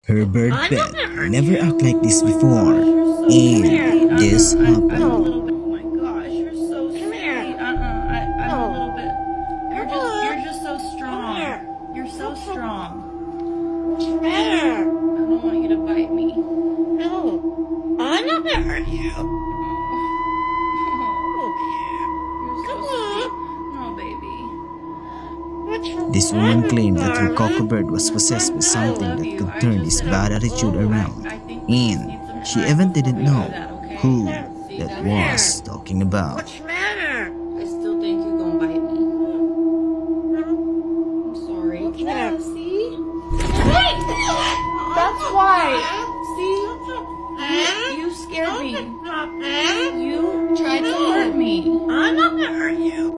Her bird pet never act like this before, and this happened. Oh my gosh, you're so sweet. I'm a little bit. You're just so strong. You're so strong. I don't want you to bite me. No, I'm not gonna hurt you. You're so sweet. Oh, baby. This woman claimed that her cocoa bird was possessed with something that could turn this bad attitude around, and she even didn't know who that was talking about. What's the matter? I still think you're gonna bite me. I'm sorry. Yeah, see? That's why. See? You scared me. Stop it. You tried to hurt me. I'm not gonna hurt you.